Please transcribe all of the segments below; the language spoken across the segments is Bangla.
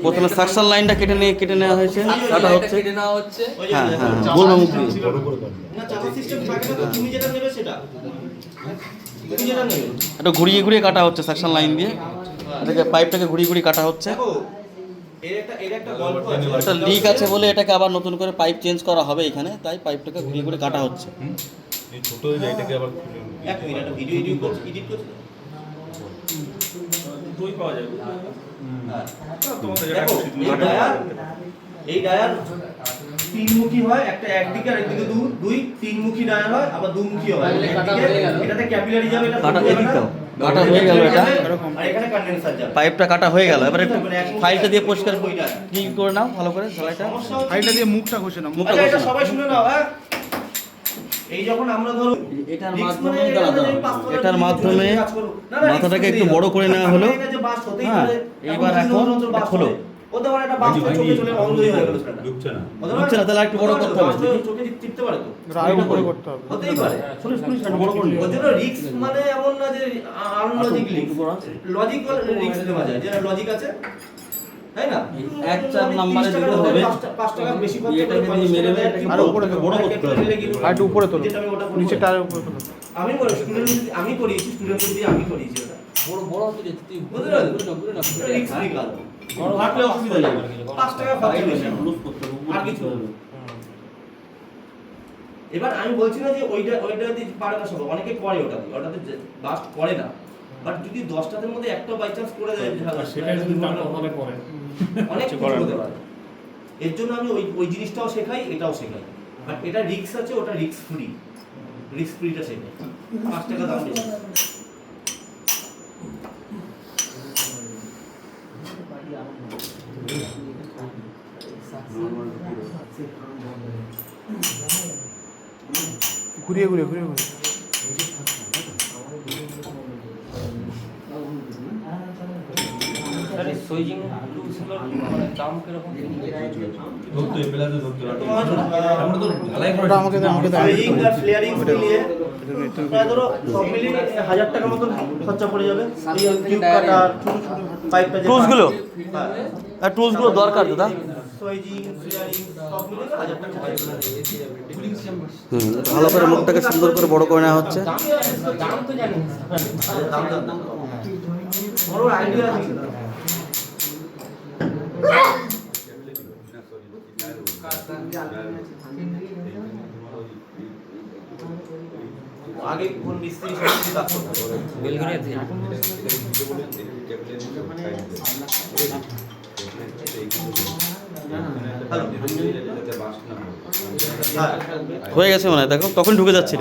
প্রথমে সাকশন লাইনটা কেটে নেওয়া হয়েছে, কাটা হচ্ছে। হ্যাঁ হ্যাঁ, গোল মুখ দিয়ে এটা ঘুরিয়ে ঘুরিয়ে কাটা হচ্ছে সাকশন লাইন দিয়ে। এটাকে পাইপটাকে ঘুরিয়ে কাটা হচ্ছে। এটা লিক আছে বলে এটাকে আবার নতুন করে পাইপ চেঞ্জ করা হবে এখানে, তাই পাইপটাকে ঘুরিয়ে কাটা হচ্ছে। ছোট এটাকে আবার এক মিনিট ভিডিও এডিট করছি দুই পাওয়া যাবে। হ্যাঁ এই ডায়ার তিনমুখী হয়, একটা একদিকে আর একদিকে দুই তিনমুখী ডায়ার হয়, আবার দুমুখী হয়। এটাতে ক্যাপিলারি যাবে, এটা কাটা এদিকটাও কাটা হয়ে গেল। এটা আর এখানে কন্ডেন্সার যাবে। পাইপটা কাটা হয়ে গেল। এবারে একটু ফাইলটা দিয়ে পরিষ্কার কি করে নাও ভালো করে ঝালাইটা। ফাইলটা দিয়ে মুখটা ঘষে নাও। মুখটা আচ্ছা, ঘষে এটা নাও। সবাই শুনে নাও। হ্যাঁ, এই যখন আমরা ধরো এটার মাধ্যমে মাথাটাকে একটু বড় করে নেওয়া হলো। হ্যাঁ, এইবার এখন খোলো। ওটা মানে একটা বাস চোখে চলে অন্ধই হয়ে গেল সেটা। ঢুকছে না। বুঝছে না, তাহলে একটু বড় করতে হবে। চোখে টিপতে পারে তো। রায় উপরে করতে হবে। হতেই পারে। বড় করে ওর জন্য রিস্ক মানে এমন না যে আনলজিক রিস্ক। লজিক্যাল রিস্ক নেওয়া যায়। যেটা লজিক আছে, তাই না? 1-4 নম্বরে দিতে হবে। 5 টাকা বেশি খরচ করে এটাকে দিয়ে মেরে এটাকে আর উপরে বড় করতে হবে। আর একটু উপরে তোলো। যেটা আমি ওটা নিচে টারের উপরে তোলো। আমি করি স্টুডেন্ট, আমি করিয়েছি স্টুডেন্ট দিয়ে আমি করিয়েছি ওটা। বড় হতে তুই বুঝতে পারলি? রিস্ক ফ্রি কাজ। বড় থাকলে অসুবিধা নেই। 5 টাকা খরচ বেশি। লুজ করতে হবে। আর কিছু হবে। এবার আমি বলছি না যে ওইটা দিয়ে পারে না সব, অনেকে করে ওটাতে বাস্ট করে না। বাট যদি 10টার মধ্যে একটা বাই চান্স করে দেয় সেটা যদি তার কপালে পড়ে অনেক কিছু হতে পারে। এর জন্য আমি ওই জিনিসটাও শেখাই, এটাও শেখাই। বাট এটা রিস্ক আছে, ওটা রিস্ক ফ্রিটা শেখাই। 5 টাকা দাম বেশি। ঘুরিয়ে সুইচিং মানে দাম কিরকম? ধরতে প্লাজে ধরতে আমরা তো ঢালাই করে ওটা আমাকে দাও। সুইং আর ফ্লেয়ারিং মিলিয়ে প্রায় ধরো সব মিলিয়ে 1000 টাকা মতো খরচা পড়ে যাবে। টিউব কাটা, পাইপটা যে টুলসগুলো হ্যাঁ, আর টুলসগুলো দরকার দাদা। সুইচিং ফ্লেয়ারিং সব মিলিয়ে 1000 টাকা পড়ে যাবে। ভালো করে মুখটাকে সুন্দর করে বড় করে নেওয়া হচ্ছে। দাম তো জানি দাম বড় আইডিয়া আছে। আগে কোন মিস্ত্রি সত্যি কাজ করতে হবে বেলঘরিয়া থেকে হয়ে গেছে মনে হয়, দেখো তখন ঢুকে যাচ্ছিল।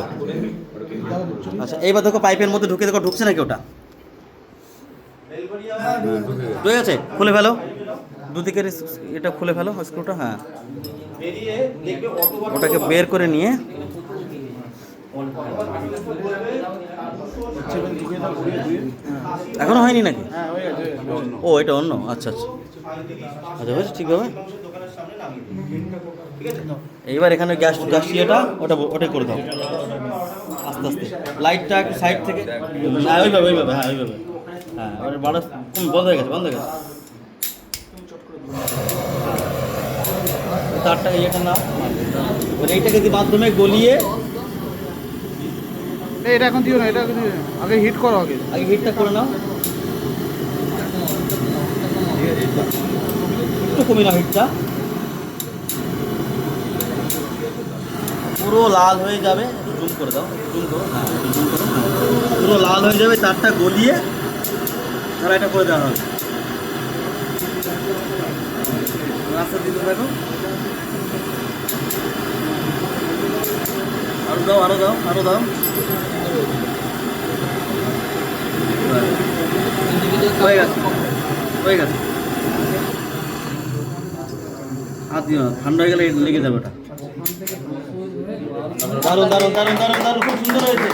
আচ্ছা, এইবার দেখো পাইপের মধ্যে ঢুকে দেখো ঢুকছে নাকি ওটা। ঢুকে গেছে, খুলে ফেলো দুদিকের এটা খুলে ফেলো স্ক্রুটা। হ্যাঁ, বেরিয়ে দেখবে অতবার ওটাকে বের করে নিয়ে এখনো হয়নি নাকি? ও এটা অন্য। আচ্ছা আচ্ছা আচ্ছা, হয়েছে ঠিকভাবে। এইবার এখানে গ্যাস ইয়েটা ওটাই করে দাও আস্তে আস্তে। লাইটটা একটু সাইড থেকে হ্যাঁ ওইভাবে। হ্যাঁ ওইভাবে। হ্যাঁ, এবারে বাড়া বন্ধ হয়ে গেছে। তারটা ইয়েটা নাও, এবার এইটাকে মাধ্যমে গলিয়ে এটা এখন দিও না, এটা আগে হিট করো। আগে হিটটা করে নাও, একটু কমে নাও হিটটা। পুরো লাল হয়ে যাবে, জুম করে দাও, জুম করো। হ্যাঁ জুম করো। পুরো লাল হয়ে যাবে, তারটা গলিয়ে তারা এটা করে দেওয়া হবে। রাস্তা দিতে থাকো, আরো দাও। হয়ে গেছে। আর দিও না, ঠান্ডা হয়ে গেলে লেগে যাবে ওটা। দারুণ খুব সুন্দর হয়েছে।